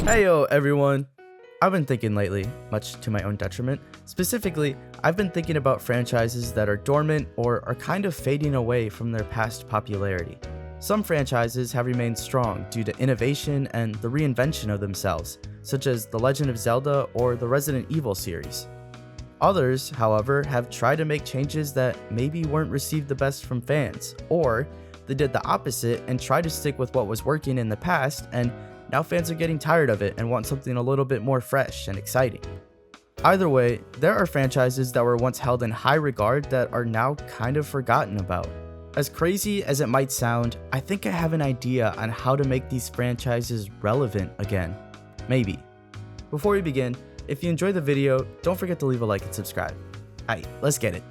Heyo everyone! I've been thinking lately, much to my own detriment. Specifically, I've been thinking about franchises that are dormant or are kind of fading away from their past popularity. Some franchises have remained strong due to innovation and the reinvention of themselves, such as The Legend of Zelda or the Resident Evil series. Others, however, have tried to make changes that maybe weren't received the best from fans, or they did the opposite and tried to stick with what was working in the past, and now fans are getting tired of it and want something a little bit more fresh and exciting. Either way, there are franchises that were once held in high regard that are now kind of forgotten about. As crazy as it might sound, I think I have an idea on how to make these franchises relevant again. Maybe. Before we begin, if you enjoyed the video, don't forget to leave a like and subscribe. Alright, let's get it.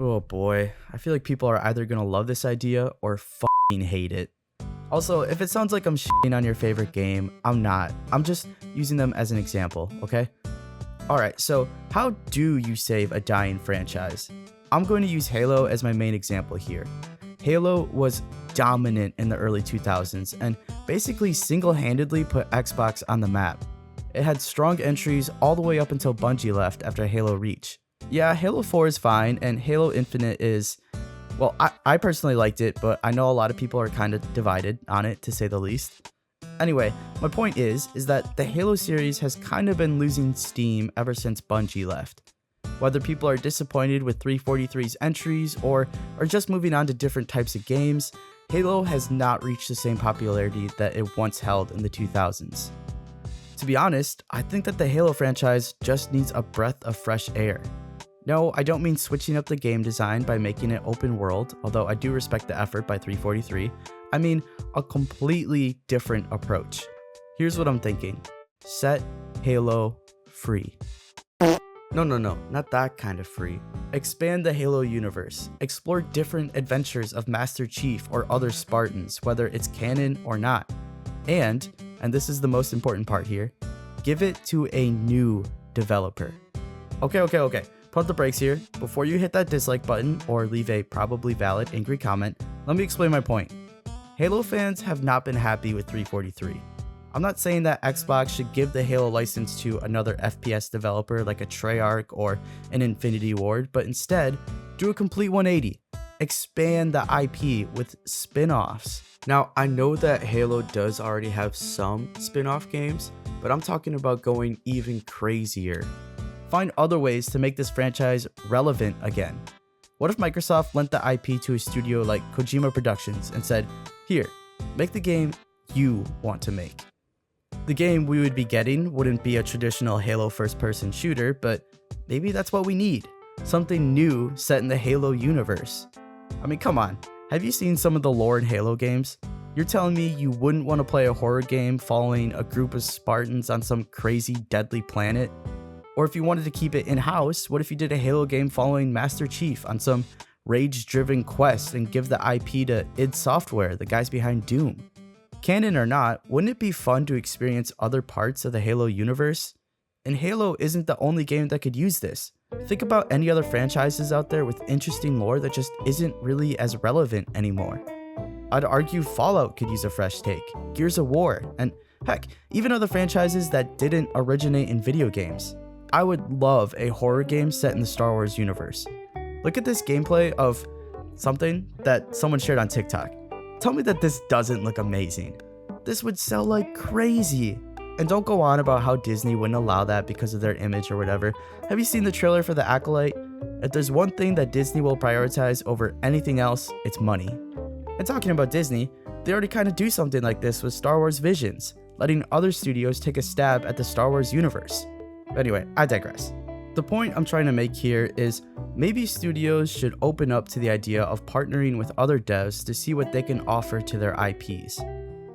Oh boy, I feel like people are either gonna love this idea or f***ing hate it. Also, if it sounds like I'm shitting on your favorite game, I'm not. I'm just using them as an example, okay? Alright, so how do you save a dying franchise? I'm going to use Halo as my main example here. Halo was dominant in the early 2000s and basically single-handedly put Xbox on the map. It had strong entries all the way up until Bungie left after Halo Reach. Yeah, Halo 4 is fine, and Halo Infinite is, well, I personally liked it, but I know a lot of people are kind of divided on it, to say the least. Anyway, my point is that the Halo series has kind of been losing steam ever since Bungie left. Whether people are disappointed with 343's entries or are just moving on to different types of games, Halo has not reached the same popularity that it once held in the 2000s. To be honest, I think that the Halo franchise just needs a breath of fresh air. No, I don't mean switching up the game design by making it open world, although I do respect the effort by 343. I mean a completely different approach. Here's what I'm thinking. Set Halo free. No, not that kind of free. Expand the Halo universe. Explore different adventures of Master Chief or other Spartans, whether it's canon or not. And this is the most important part here, give it to a new developer. Okay. Pump the brakes here. Before you hit that dislike button or leave a probably valid angry comment, let me explain my point. Halo fans have not been happy with 343. I'm not saying that Xbox should give the Halo license to another FPS developer like a Treyarch or an Infinity Ward, but instead, do a complete 180. Expand the IP with spin-offs. Now, I know that Halo does already have some spin-off games, but I'm talking about going even crazier. Find other ways to make this franchise relevant again. What if Microsoft lent the IP to a studio like Kojima Productions and said, here, make the game you want to make. The game we would be getting wouldn't be a traditional Halo first-person shooter, but maybe that's what we need. Something new set in the Halo universe. I mean, come on, have you seen some of the lore in Halo games? You're telling me you wouldn't want to play a horror game following a group of Spartans on some crazy deadly planet? Or if you wanted to keep it in-house, what if you did a Halo game following Master Chief on some rage-driven quest and give the IP to id Software, the guys behind Doom? Canon or not, wouldn't it be fun to experience other parts of the Halo universe? And Halo isn't the only game that could use this. Think about any other franchises out there with interesting lore that just isn't really as relevant anymore. I'd argue Fallout could use a fresh take, Gears of War, and heck, even other franchises that didn't originate in video games. I would love a horror game set in the Star Wars universe. Look at this gameplay of something that someone shared on TikTok. Tell me that this doesn't look amazing. This would sell like crazy. And don't go on about how Disney wouldn't allow that because of their image or whatever. Have you seen the trailer for The Acolyte? If there's one thing that Disney will prioritize over anything else, it's money. And talking about Disney, they already kind of do something like this with Star Wars Visions, letting other studios take a stab at the Star Wars universe. Anyway, I digress. The point I'm trying to make here is maybe studios should open up to the idea of partnering with other devs to see what they can offer to their IPs.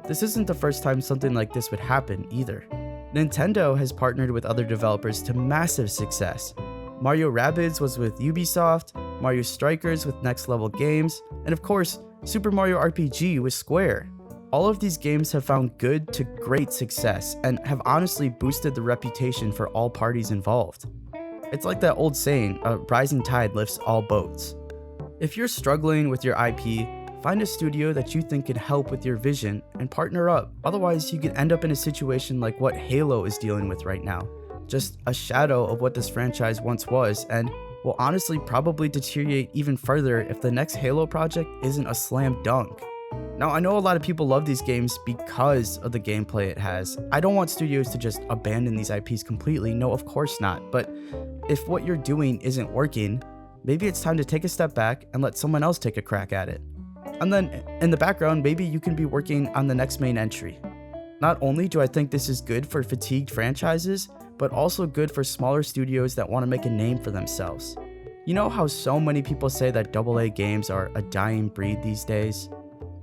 This isn't the first time something like this would happen either. Nintendo has partnered with other developers to massive success. Mario Rabbids was with Ubisoft, Mario Strikers with Next Level Games, and of course, Super Mario RPG with Square. All of these games have found good to great success and have honestly boosted the reputation for all parties involved. It's like that old saying, a rising tide lifts all boats. If you're struggling with your IP, Find a studio that you think can help with your vision and partner up. Otherwise, you could end up in a situation like what Halo is dealing with right now. Just a shadow of what this franchise once was, and will honestly probably deteriorate even further if the next Halo project isn't a slam dunk. Now, I know a lot of people love these games because of the gameplay it has. I don't want studios to just abandon these IPs completely, no, of course not. But if what you're doing isn't working, maybe it's time to take a step back and let someone else take a crack at it. And then in the background, maybe you can be working on the next main entry. Not only do I think this is good for fatigued franchises, but also good for smaller studios that want to make a name for themselves. You know how so many people say that AA games are a dying breed these days?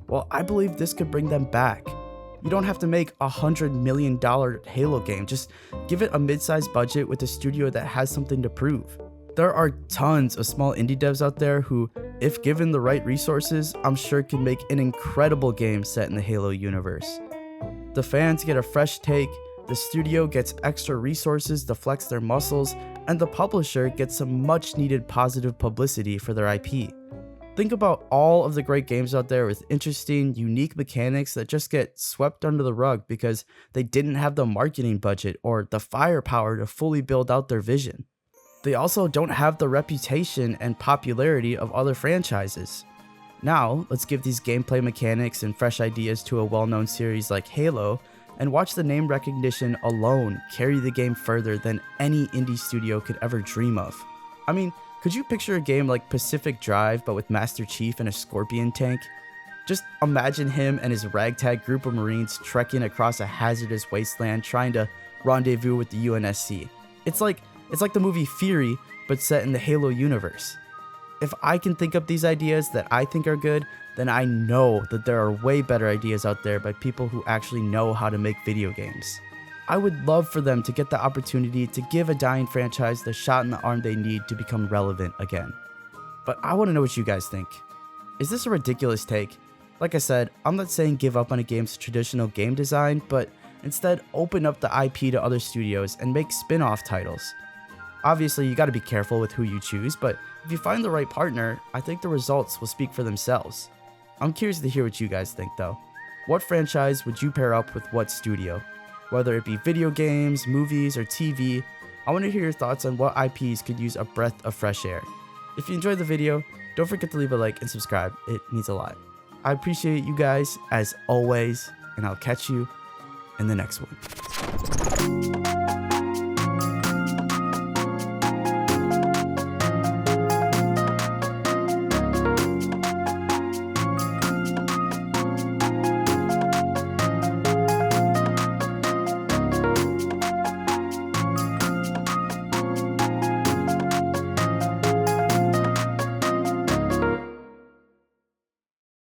Well, I believe this could bring them back. You don't have to make a $100 million Halo game, just give it a mid-sized budget with a studio that has something to prove. There are tons of small indie devs out there who, if given the right resources, I'm sure can make an incredible game set in the Halo universe. The fans get a fresh take, the studio gets extra resources to flex their muscles, and the publisher gets some much needed positive publicity for their IP. Think about all of the great games out there with interesting, unique mechanics that just get swept under the rug because they didn't have the marketing budget or the firepower to fully build out their vision. They also don't have the reputation and popularity of other franchises. Now, let's give these gameplay mechanics and fresh ideas to a well-known series like Halo, and watch the name recognition alone carry the game further than any indie studio could ever dream of. I mean, could you picture a game like Pacific Drive but with Master Chief and a Scorpion tank? Just imagine him and his ragtag group of Marines trekking across a hazardous wasteland trying to rendezvous with the UNSC. It's like the movie Fury, but set in the Halo universe. If I can think up these ideas that I think are good, then I know that there are way better ideas out there by people who actually know how to make video games. I would love for them to get the opportunity to give a dying franchise the shot in the arm they need to become relevant again. But I want to know what you guys think. Is this a ridiculous take? Like I said, I'm not saying give up on a game's traditional game design, but instead open up the IP to other studios and make spin-off titles. Obviously, you gotta be careful with who you choose, but if you find the right partner, I think the results will speak for themselves. I'm curious to hear what you guys think though. What franchise would you pair up with what studio? Whether it be video games, movies, or TV, I want to hear your thoughts on what IPs could use a breath of fresh air. If you enjoyed the video, don't forget to leave a like and subscribe, it means a lot. I appreciate you guys as always, and I'll catch you in the next one.